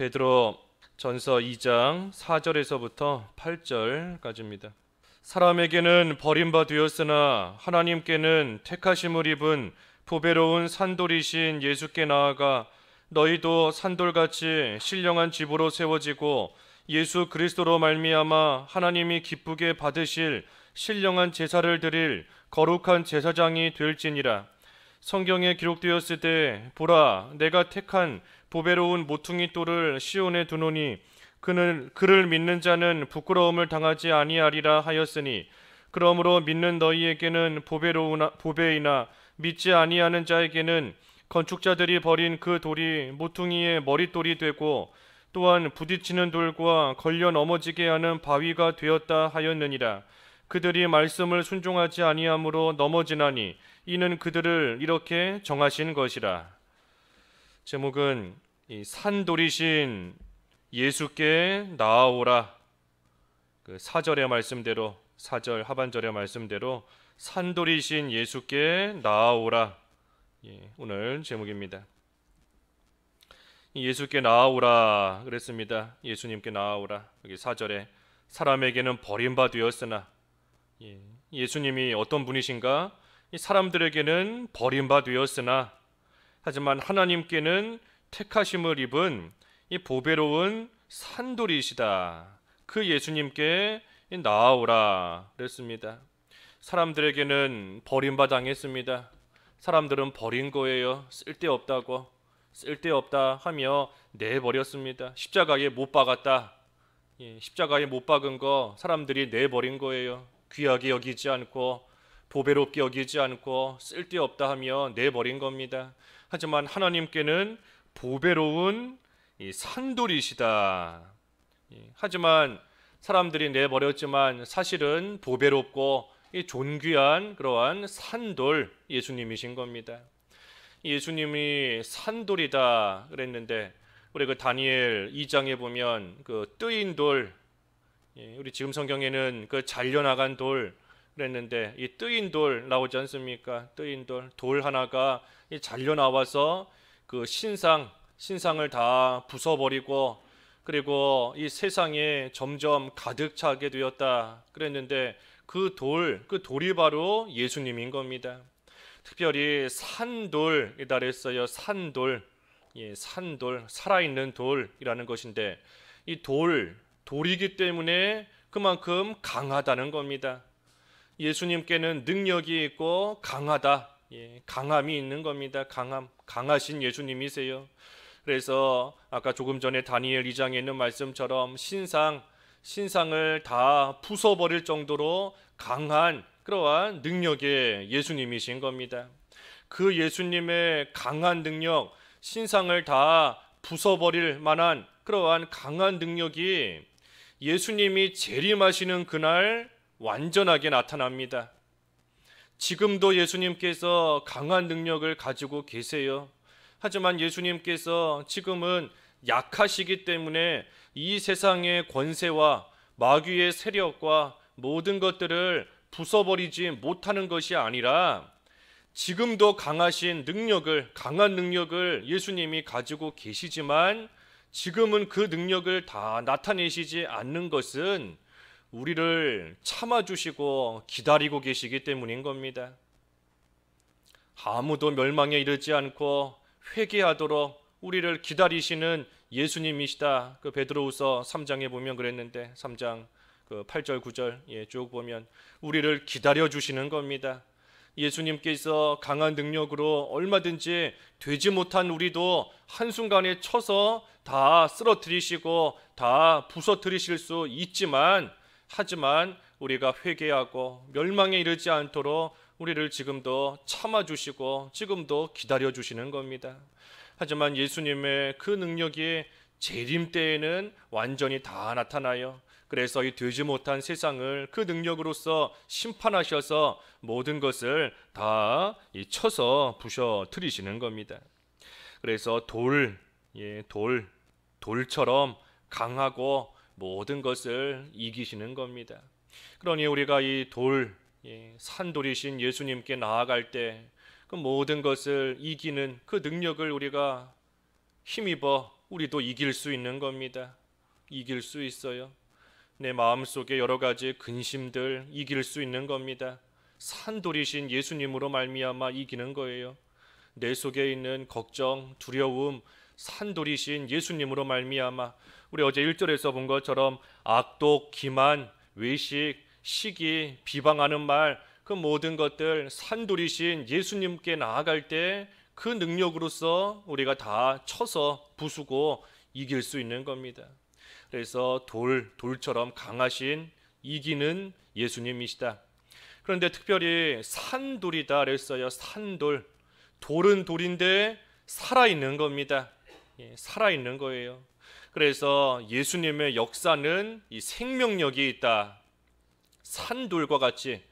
베드로 전서 2장 4절에서부터 8절까지입니다. 사람에게는 버림바 되었으나 하나님께는 택하심을 입은 보배로운 산돌이신 예수께 나아가 너희도 산돌같이 신령한 집으로 세워지고 예수 그리스도로 말미암아 하나님이 기쁘게 받으실 신령한 제사를 드릴 거룩한 제사장이 될지니라. 성경에 기록되었으되 보라 내가 택한 보배로운 모퉁이 돌을 시온에 두노니 그를 믿는 자는 부끄러움을 당하지 아니하리라 하였으니 그러므로 믿는 너희에게는 보배이나 믿지 아니하는 자에게는 건축자들이 버린 그 돌이 모퉁이의 머릿돌이 되고 또한 부딪히는 돌과 걸려 넘어지게 하는 바위가 되었다 하였느니라. 그들이 말씀을 순종하지 아니함으로 넘어지나니 이는 그들을 이렇게 정하신 것이라. 제목은 이 산돌이신 예수께 나아오라. 그 4절의 말씀대로 4절 하반절의 말씀대로 산돌이신 예수께 나아오라. 오늘 제목입니다. 예수께 나아오라 그랬습니다. 예수님께 나아오라. 여기 4절에 사람에게는 버림바 되었으나 예수님이 어떤 분이신가? 이 사람들에게는 버림바 되었으나 하지만 하나님께는 택하심을 입은 이 보배로운 산돌이시다. 그 예수님께 나아오라 그랬습니다. 사람들에게는 버림바 당했습니다. 사람들은 버린 거예요. 쓸데없다 하며 내버렸습니다. 십자가에 못 박았다. 십자가에 못 박은 거 사람들이 내버린 거예요. 귀하게 여기지 않고 보배롭게 여기지 않고 쓸데없다 하며 내버린 겁니다. 하지만 하나님께는 보배로운 이 산돌이시다. 하지만 사람들이 내버렸지만 사실은 보배롭고 이 존귀한 그러한 산돌 예수님이신 겁니다. 예수님이 산돌이다 그랬는데 우리 그 다니엘 2장에 보면 그 뜨인 돌, 우리 지금 성경에는 그 잘려나간 돌 그랬는데 이 뜨인 돌 나오지 않습니까? 뜨인 돌 하나가 잘려 나와서 그 신상을 다 부숴버리고 그리고 이 세상에 점점 가득 차게 되었다 그랬는데 그 돌이 바로 예수님인 겁니다. 특별히 산돌이다 그랬어요. 산돌, 살아있는 돌이라는 것인데 이 돌이기 때문에 그만큼 강하다는 겁니다. 예수님께는 능력이 있고 강하다, 강함이 있는 겁니다. 강하신 예수님이세요. 그래서 아까 조금 전에 다니엘 2장에 있는 말씀처럼 신상을 다 부숴버릴 정도로 강한 그러한 능력의 예수님이신 겁니다. 그 예수님의 강한 능력, 신상을 다 부숴버릴 만한 그러한 강한 능력이 예수님이 재림하시는 그날 완전하게 나타납니다. 지금도 예수님께서 강한 능력을 가지고 계세요. 하지만 예수님께서 지금은 약하시기 때문에 이 세상의 권세와 마귀의 세력과 모든 것들을 부숴버리지 못하는 것이 아니라 지금도 강한 능력을 예수님이 가지고 계시지만 지금은 그 능력을 다 나타내시지 않는 것은 우리를 참아주시고 기다리고 계시기 때문인 겁니다. 아무도 멸망에 이르지 않고 회개하도록 우리를 기다리시는 예수님이시다. 그 베드로후서 3장에 보면 그랬는데 3장 그 8절 9절 쭉 보면 우리를 기다려 주시는 겁니다. 예수님께서 강한 능력으로 얼마든지 되지 못한 우리도 한순간에 쳐서 다 쓰러뜨리시고 다 부서뜨리실 수 있지만 하지만 우리가 회개하고 멸망에 이르지 않도록 우리를 지금도 참아주시고 지금도 기다려주시는 겁니다. 하지만 예수님의 그 능력이 재림 때에는 완전히 다 나타나요. 그래서 이 되지 못한 세상을 그 능력으로서 심판하셔서 모든 것을 다 쳐서 부셔뜨리시는 겁니다. 그래서 돌처럼 강하고 모든 것을 이기시는 겁니다. 그러니 우리가 이 산돌이신 예수님께 나아갈 때 그 모든 것을 이기는 그 능력을 우리가 힘입어 우리도 이길 수 있는 겁니다. 이길 수 있어요. 내 마음속에 여러 가지 근심들 이길 수 있는 겁니다. 산돌이신 예수님으로 말미암아 이기는 거예요. 내 속에 있는 걱정, 두려움, 산돌이신 예수님으로 말미암아 우리 어제 1절에서 본 것처럼 악독, 기만, 외식, 시기, 비방하는 말, 그 모든 것들 산돌이신 예수님께 나아갈 때 그 능력으로서 우리가 다 쳐서 부수고 이길 수 있는 겁니다. 그래서 돌처럼 강하신 이기는 예수님이시다. 그런데 특별히 산돌이다 그랬어요. 산돌. 돌은 돌인데 살아있는 겁니다. 살아있는 거예요. 그래서 예수님의 역사는 이 생명력이 있다. 산돌과 같이,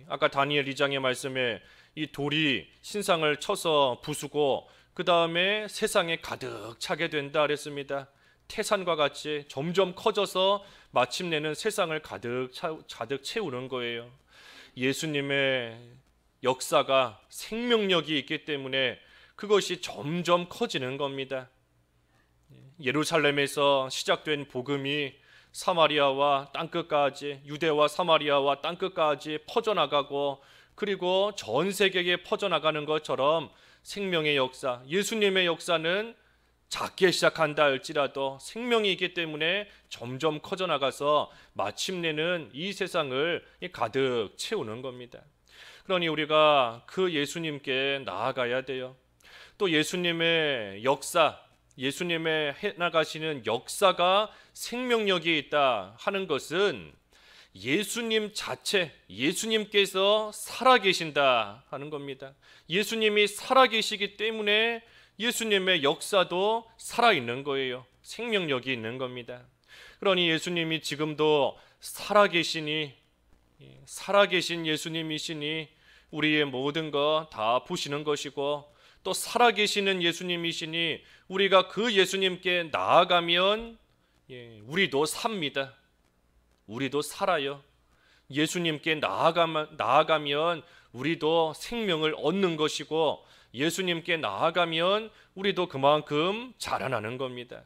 아까 다니엘 2장의 말씀에 이 돌이 신상을 쳐서 부수고 그 다음에 세상에 가득 차게 된다 그랬습니다. 태산과 같이 점점 커져서 마침내는 세상을 가득 채우는 거예요. 예수님의 역사가 생명력이 있기 때문에 그것이 점점 커지는 겁니다. 예루살렘에서 시작된 복음이 사마리아와 땅끝까지, 유대와 사마리아와 땅끝까지 퍼져나가고 그리고 전 세계에 퍼져나가는 것처럼 생명의 역사, 예수님의 역사는 작게 시작한다 할지라도 생명이 있기 때문에 점점 커져나가서 마침내는 이 세상을 가득 채우는 겁니다. 그러니 우리가 그 예수님께 나아가야 돼요. 또 예수님의 역사, 예수님의 해나가시는 역사가 생명력이 있다 하는 것은 예수님 자체, 예수님께서 살아계신다 하는 겁니다. 예수님이 살아계시기 때문에 예수님의 역사도 살아있는 거예요. 생명력이 있는 겁니다. 그러니 예수님이 지금도 살아계신 예수님이시니 우리의 모든 거 다 보시는 것이고 또 살아계시는 예수님이시니 우리가 그 예수님께 나아가면 우리도 삽니다. 우리도 살아요. 예수님께 나아가면 우리도 생명을 얻는 것이고 예수님께 나아가면 우리도 그만큼 자라나는 겁니다.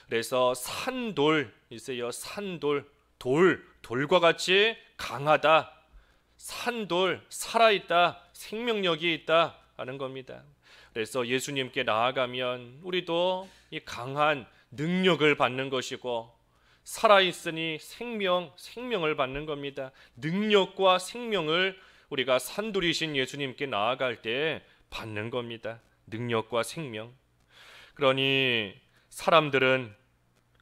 그래서 산돌 있어요. 산돌, 돌과 같이 강하다. 산돌, 살아있다. 생명력이 있다 하는 겁니다. 그래서 예수님께 나아가면 우리도 이 강한 능력을 받는 것이고 살아있으니 생명을 받는 겁니다. 능력과 생명을 우리가 산돌이신 예수님께 나아갈 때 받는 겁니다. 능력과 생명. 그러니 사람들은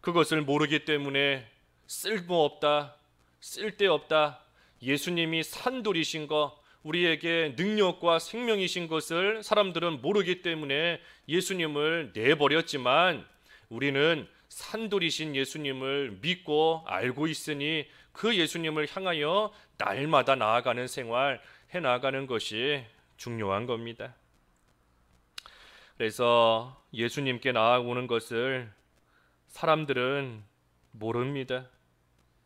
그것을 모르기 때문에 쓸모없다, 쓸데없다, 예수님이 산돌이신 것, 우리에게 능력과 생명이신 것을 사람들은 모르기 때문에 예수님을 내버렸지만 우리는 산돌이신 예수님을 믿고 알고 있으니 그 예수님을 향하여 날마다 나아가는 생활 해나가는 것이 중요한 겁니다. 그래서 예수님께 나아오는 것을 사람들은 모릅니다.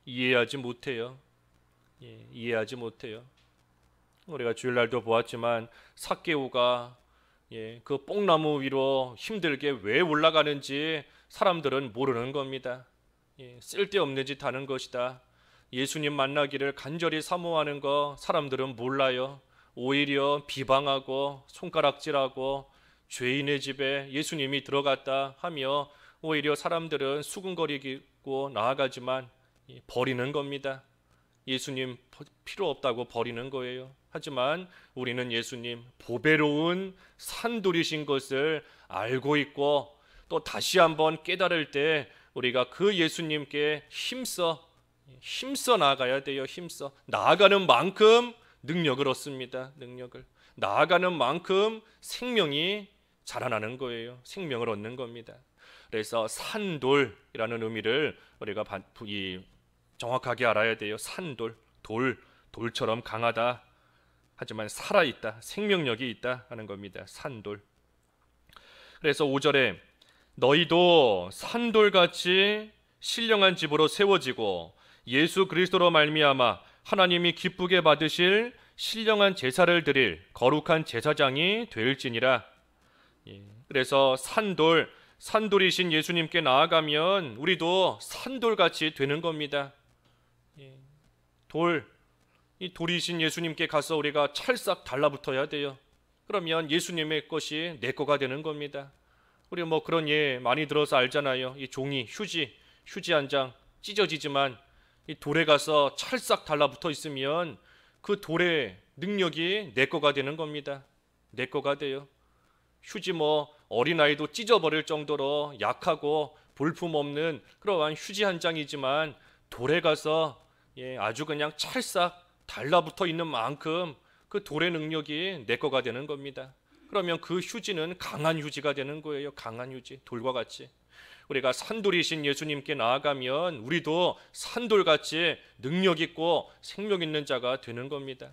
이해하지 못해요. 이해하지 못해요. 우리가 주일날도 보았지만 삭개오가 그 뽕나무 위로 힘들게 왜 올라가는지 사람들은 모르는 겁니다. 쓸데없는 짓 하는 것이다. 예수님 만나기를 간절히 사모하는 거 사람들은 몰라요. 오히려 비방하고 손가락질하고 죄인의 집에 예수님이 들어갔다 하며 오히려 사람들은 수군거리고 나아가지만 버리는 겁니다. 예수님 필요 없다고 버리는 거예요. 하지만 우리는 예수님 보배로운 산돌이신 것을 알고 있고 또 다시 한번 깨달을 때 우리가 그 예수님께 힘써 나아가야 돼요. 힘써 나아가는 만큼 능력을 얻습니다. 능력을 나아가는 만큼 생명이 자라나는 거예요. 생명을 얻는 겁니다. 그래서 산돌이라는 의미를 우리가 정확하게 알아야 돼요. 산돌, 돌처럼 강하다. 하지만 살아있다. 생명력이 있다 하는 겁니다. 산돌. 그래서 5절에 너희도 산돌같이 신령한 집으로 세워지고 예수 그리스도로 말미암아 하나님이 기쁘게 받으실 신령한 제사를 드릴 거룩한 제사장이 될지니라. 그래서 산돌, 산돌이신 예수님께 나아가면 우리도 산돌같이 되는 겁니다. 이 돌이신 예수님께 가서 우리가 찰싹 달라붙어야 돼요. 그러면 예수님의 것이 내 거가 되는 겁니다. 우리 뭐 그런 예 많이 들어서 알잖아요. 이 종이 휴지 한 장 찢어지지만 이 돌에 가서 찰싹 달라붙어 있으면 그 돌의 능력이 내 거가 되는 겁니다. 내 거가 돼요. 휴지 뭐 어린아이도 찢어버릴 정도로 약하고 볼품없는 그러한 휴지 한 장이지만 돌에 가서 아주 그냥 찰싹 달라붙어 있는 만큼 그 돌의 능력이 내 거가 되는 겁니다. 그러면 그 휴지는 강한 휴지가 되는 거예요. 강한 휴지, 돌과 같이. 우리가 산돌이신 예수님께 나아가면 우리도 산돌같이 능력 있고 생명 있는 자가 되는 겁니다.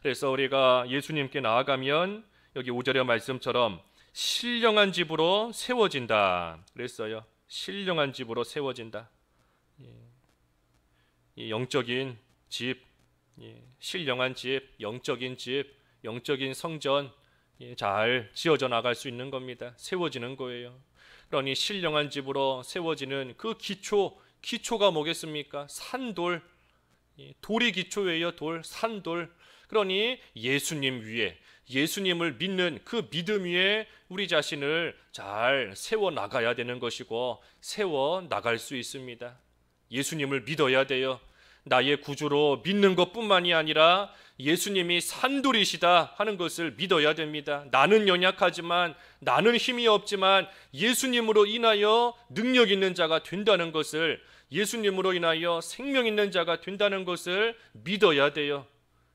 그래서 우리가 예수님께 나아가면 여기 5절의 말씀처럼 신령한 집으로 세워진다 그랬어요. 신령한 집으로 세워진다. 이 영적인 집, 신령한 집, 영적인 집, 영적인 성전 잘 지어져 나갈 수 있는 겁니다. 세워지는 거예요. 그러니 신령한 집으로 세워지는 그 기초가 뭐겠습니까? 산돌, 돌이 기초예요. 돌, 산돌. 그러니 예수님 위에, 예수님을 믿는 그 믿음 위에 우리 자신을 잘 세워 나가야 되는 것이고 세워 나갈 수 있습니다. 예수님을 믿어야 돼요. 나의 구주로 믿는 것뿐만이 아니라 예수님이 산돌이시다 하는 것을 믿어야 됩니다. 나는 연약하지만, 나는 힘이 없지만 예수님으로 인하여 능력 있는 자가 된다는 것을, 예수님으로 인하여 생명 있는 자가 된다는 것을 믿어야 돼요.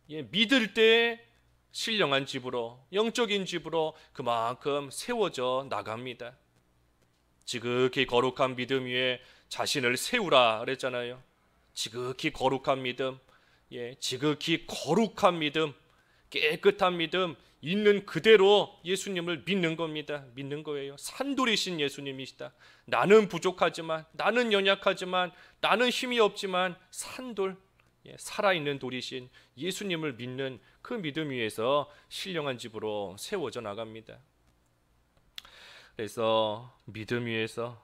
믿을 때 신령한 집으로, 영적인 집으로 그만큼 세워져 나갑니다. 지극히 거룩한 믿음 위에 자신을 세우라 그랬잖아요. 지극히 거룩한 믿음, 지극히 거룩한 믿음, 깨끗한 믿음 있는 그대로 예수님을 믿는 겁니다. 믿는 거예요. 산돌이신 예수님이시다. 나는 부족하지만, 나는 연약하지만, 나는 힘이 없지만 산돌, 살아있는 돌이신 예수님을 믿는 그 믿음 위에서 신령한 집으로 세워져 나갑니다. 그래서 믿음 위에서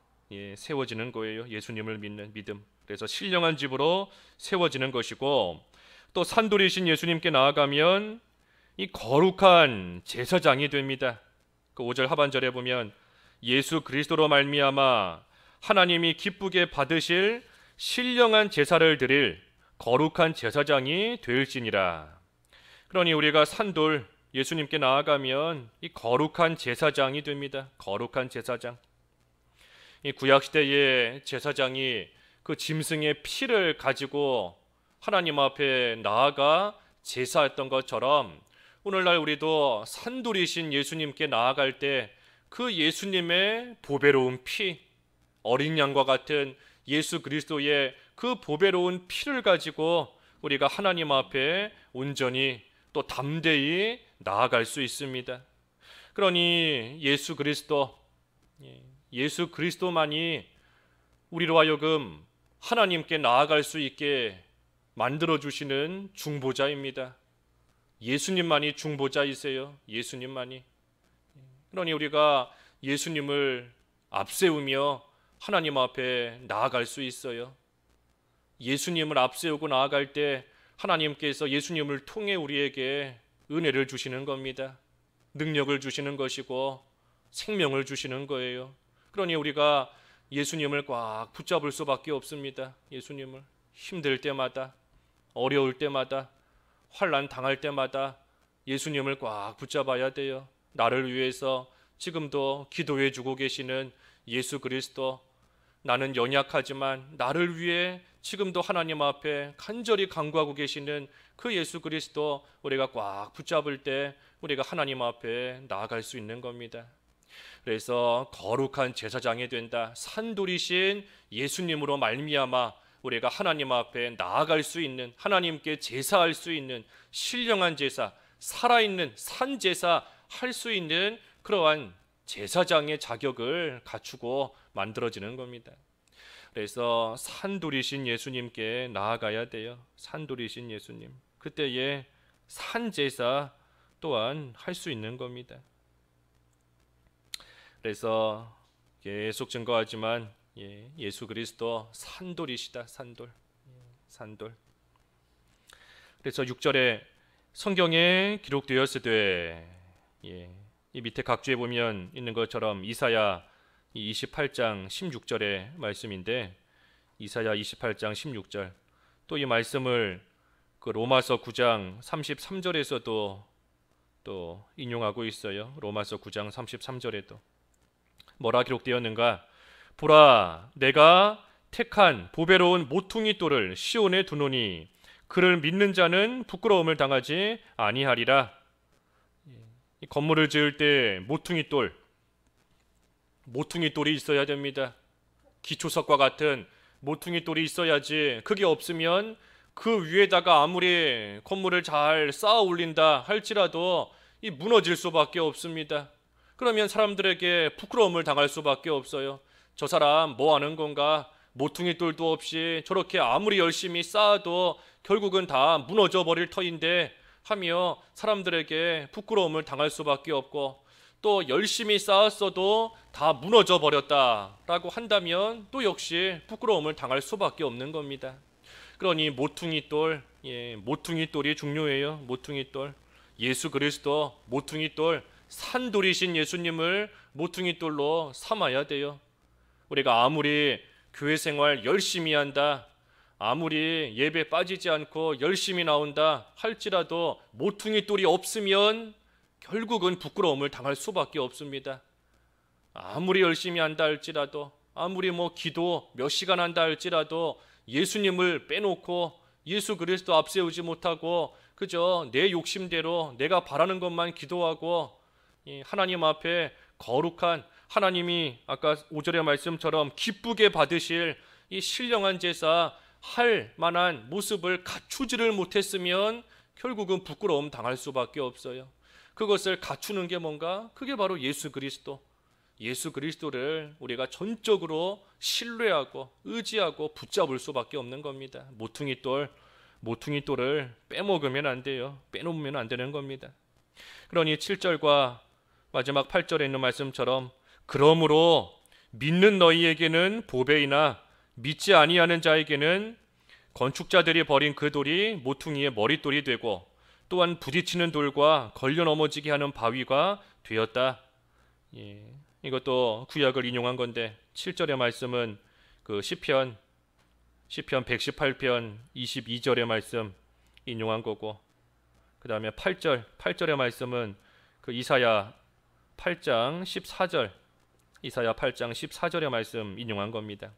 세워지는 거예요. 예수님을 믿는 믿음. 그래서 신령한 집으로 세워지는 것이고, 또 산돌이신 예수님께 나아가면 이 거룩한 제사장이 됩니다. 그 5절 하반절에 보면 예수 그리스도로 말미암아 하나님이 기쁘게 받으실 신령한 제사를 드릴 거룩한 제사장이 될지니라. 그러니 우리가 산돌 예수님께 나아가면 이 거룩한 제사장이 됩니다. 거룩한 제사장. 이 구약시대의 제사장이 그 짐승의 피를 가지고 하나님 앞에 나아가 제사했던 것처럼 오늘날 우리도 산돌이신 예수님께 나아갈 때 그 예수님의 보배로운 피, 어린 양과 같은 예수 그리스도의 그 보배로운 피를 가지고 우리가 하나님 앞에 온전히 또 담대히 나아갈 수 있습니다. 그러니 예수 그리스도만이 우리로 하여금 하나님께 나아갈 수 있게 만들어주시는 중보자입니다. 예수님만이 중보자이세요. 예수님만이. 그러니 우리가 예수님을 앞세우며 하나님 앞에 나아갈 수 있어요. 예수님을 앞세우고 나아갈 때 하나님께서 예수님을 통해 우리에게 은혜를 주시는 겁니다. 능력을 주시는 것이고 생명을 주시는 거예요. 그러니 우리가 예수님을 꽉 붙잡을 수밖에 없습니다. 예수님을 힘들 때마다, 어려울 때마다, 환난 당할 때마다 예수님을 꽉 붙잡아야 돼요. 나를 위해서 지금도 기도해 주고 계시는 예수 그리스도, 나는 연약하지만 나를 위해 지금도 하나님 앞에 간절히 간구하고 계시는 그 예수 그리스도 우리가 꽉 붙잡을 때 우리가 하나님 앞에 나아갈 수 있는 겁니다. 그래서 거룩한 제사장이 된다. 산돌이신 예수님으로 말미암아 우리가 하나님 앞에 나아갈 수 있는, 하나님께 제사할 수 있는 신령한 제사, 살아있는 산제사 할 수 있는 그러한 제사장의 자격을 갖추고 만들어지는 겁니다. 그래서 산돌이신 예수님께 나아가야 돼요. 산돌이신 예수님. 그때에 산제사 또한 할 수 있는 겁니다. 그래서 계속 증거하지만 예수 그리스도 산돌이시다. 산돌. 산돌. 그래서 6절에 성경에 기록되었으되, 이 밑에 각주에 보면 있는 것처럼 이사야 28장 16절의 말씀인데, 이사야 28장 16절, 또 이 말씀을 그 로마서 9장 33절에서도 또 인용하고 있어요. 로마서 9장 33절에도 뭐라 기록되었는가? 보라, 내가 택한 보배로운 모퉁이 돌을 시온에 두노니 그를 믿는 자는 부끄러움을 당하지 아니하리라. 이 건물을 지을 때 모퉁이 돌이 있어야 됩니다. 기초석과 같은 모퉁이 돌이 있어야지. 그게 없으면 그 위에다가 아무리 건물을 잘 쌓아 올린다 할지라도 이 무너질 수밖에 없습니다. 그러면 사람들에게 부끄러움을 당할 수밖에 없어요. 저 사람 뭐 하는 건가? 모퉁이 돌도 없이 저렇게 아무리 열심히 쌓아도 결국은 다 무너져 버릴 터인데 하며 사람들에게 부끄러움을 당할 수밖에 없고, 또 열심히 쌓았어도 다 무너져 버렸다라고 한다면 또 역시 부끄러움을 당할 수밖에 없는 겁니다. 그러니 모퉁이 돌이 중요해요. 모퉁이 돌, 예수 그리스도 모퉁이 돌, 산돌이신 예수님을 모퉁이 돌로 삼아야 돼요. 우리가 아무리 교회 생활 열심히 한다, 아무리 예배 빠지지 않고 열심히 나온다 할지라도 모퉁이 돌이 없으면 결국은 부끄러움을 당할 수밖에 없습니다. 아무리 열심히 한다 할지라도, 아무리 기도 몇 시간 한다 할지라도 예수님을 빼놓고 예수 그리스도 앞세우지 못하고 그저 내 욕심대로 내가 바라는 것만 기도하고 하나님 앞에 거룩한, 하나님이 아까 5절의 말씀처럼 기쁘게 받으실 이 신령한 제사 할 만한 모습을 갖추지를 못했으면 결국은 부끄러움 당할 수밖에 없어요. 그것을 갖추는 게 뭔가? 그게 바로 예수 그리스도를 우리가 전적으로 신뢰하고 의지하고 붙잡을 수밖에 없는 겁니다. 모퉁이 돌을 빼먹으면 안 돼요. 빼놓으면 안 되는 겁니다. 그러니 7절과 마지막 8절에 있는 말씀처럼, 그러므로 믿는 너희에게는 보배이나 믿지 아니하는 자에게는 건축자들이 버린 그 돌이 모퉁이의 머릿돌이 되고 또한 부딪히는 돌과 걸려 넘어지게 하는 바위가 되었다. 이것도 구약을 인용한 건데 7절의 말씀은 그 시편 118편 22절의 말씀 인용한 거고, 그 다음에 8절의 말씀은 그 이사야 8장 14절의 말씀 인용한 겁니다.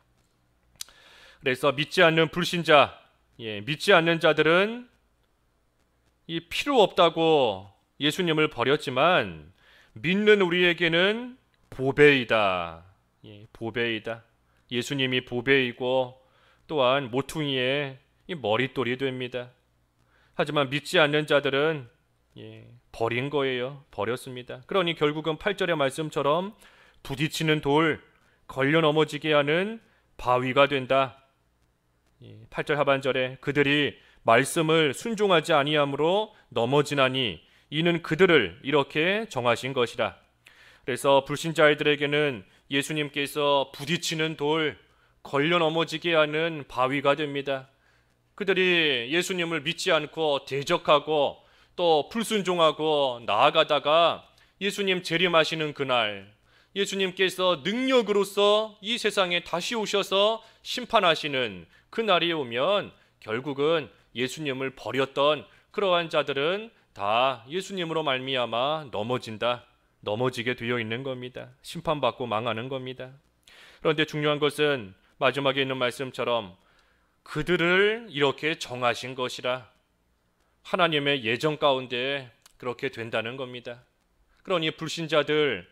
그래서 믿지 않는 불신자, 믿지 않는 자들은 이 필요 없다고 예수님을 버렸지만 믿는 우리에게는 보배이다. 보배이다. 예수님이 보배이고 또한 모퉁이의 이 머릿돌이 됩니다. 하지만 믿지 않는 자들은 버린 거예요. 버렸습니다. 그러니 결국은 8절의 말씀처럼 부딪히는 돌, 걸려 넘어지게 하는 바위가 된다. 8절 하반절에 그들이 말씀을 순종하지 아니함으로 넘어지나니 이는 그들을 이렇게 정하신 것이라. 그래서 불신자들에게는 예수님께서 부딪히는 돌, 걸려 넘어지게 하는 바위가 됩니다. 그들이 예수님을 믿지 않고 대적하고 또 불순종하고 나아가다가 예수님 재림하시는 그날, 예수님께서 능력으로서 이 세상에 다시 오셔서 심판하시는 그날이 오면 결국은 예수님을 버렸던 그러한 자들은 다 예수님으로 말미암아 넘어지게 되어 있는 겁니다. 심판받고 망하는 겁니다. 그런데 중요한 것은 마지막에 있는 말씀처럼 그들을 이렇게 정하신 것이라, 하나님의 예정 가운데 그렇게 된다는 겁니다. 그러니 불신자들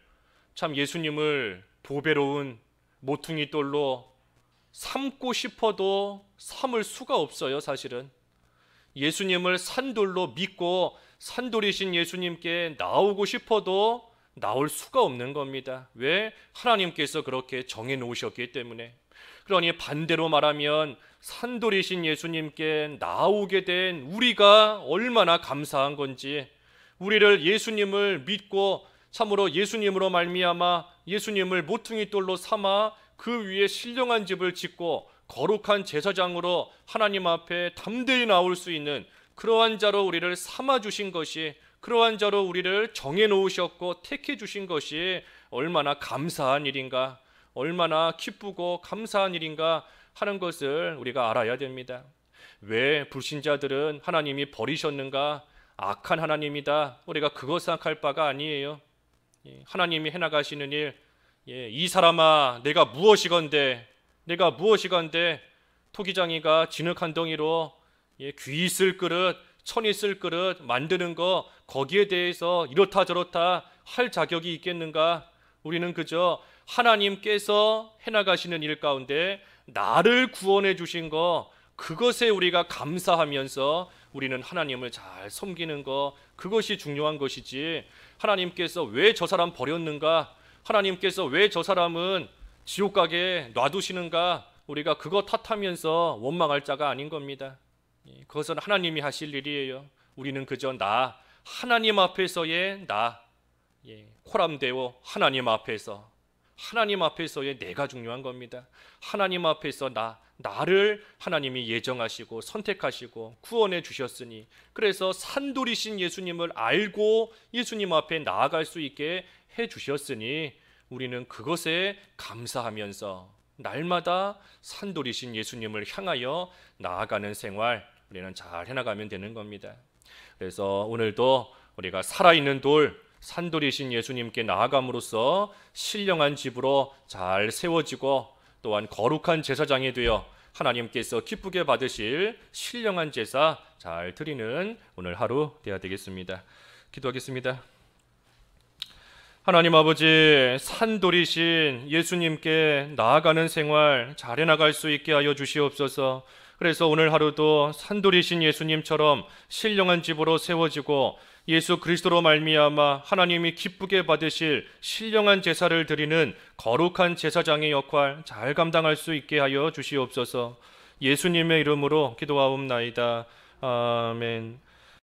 참 예수님을 보배로운 모퉁이 돌로 삼고 싶어도 삼을 수가 없어요. 사실은 예수님을 산돌로 믿고 산돌이신 예수님께 나오고 싶어도 나올 수가 없는 겁니다. 왜? 하나님께서 그렇게 정해 놓으셨기 때문에. 그러니 반대로 말하면 산돌이신 예수님께 나오게 된 우리가 얼마나 감사한 건지, 우리를 예수님을 믿고 참으로 예수님으로 말미암아 예수님을 모퉁이 돌로 삼아 그 위에 신령한 집을 짓고 거룩한 제사장으로 하나님 앞에 담대히 나올 수 있는 그러한 자로 우리를 삼아 주신 것이, 그러한 자로 우리를 정해 놓으셨고 택해 주신 것이 얼마나 감사한 일인가, 얼마나 기쁘고 감사한 일인가 하는 것을 우리가 알아야 됩니다. 왜 불신자들은 하나님이 버리셨는가? 악한 하나님이다, 우리가 그거 생각할 바가 아니에요. 하나님이 해나가시는 일, 이 사람아 내가 무엇이건대, 내가 무엇이건대, 토기장이가 진흙 한 덩이로 귀 있을 그릇, 천 있을 그릇 만드는 거, 거기에 대해서 이렇다 저렇다 할 자격이 있겠는가? 우리는 그저 하나님께서 해나가시는 일 가운데 나를 구원해 주신 거, 그것에 우리가 감사하면서 우리는 하나님을 잘 섬기는 거, 그것이 중요한 것이지, 하나님께서 왜 저 사람 버렸는가, 하나님께서 왜 저 사람은 지옥 가게 놔두시는가, 우리가 그거 탓하면서 원망할 자가 아닌 겁니다. 그것은 하나님이 하실 일이에요. 우리는 그저 하나님 앞에서의 코람데오, 하나님 앞에서의 내가 중요한 겁니다. 하나님 앞에서 나를 하나님이 예정하시고 선택하시고 구원해 주셨으니, 그래서 산돌이신 예수님을 알고 예수님 앞에 나아갈 수 있게 해 주셨으니 우리는 그것에 감사하면서 날마다 산돌이신 예수님을 향하여 나아가는 생활, 우리는 잘 해나가면 되는 겁니다. 그래서 오늘도 우리가 살아있는 돌, 산돌이신 예수님께 나아감으로써 신령한 집으로 잘 세워지고 또한 거룩한 제사장이 되어 하나님께서 기쁘게 받으실 신령한 제사 잘 드리는 오늘 하루 되어야 되겠습니다. 기도하겠습니다. 하나님 아버지, 산돌이신 예수님께 나아가는 생활 잘 해나갈 수 있게 하여 주시옵소서. 그래서 오늘 하루도 산돌이신 예수님처럼 신령한 집으로 세워지고 예수 그리스도로 말미암아 하나님이 기쁘게 받으실 신령한 제사를 드리는 거룩한 제사장의 역할 잘 감당할 수 있게 하여 주시옵소서. 예수님의 이름으로 기도하옵나이다. 아멘.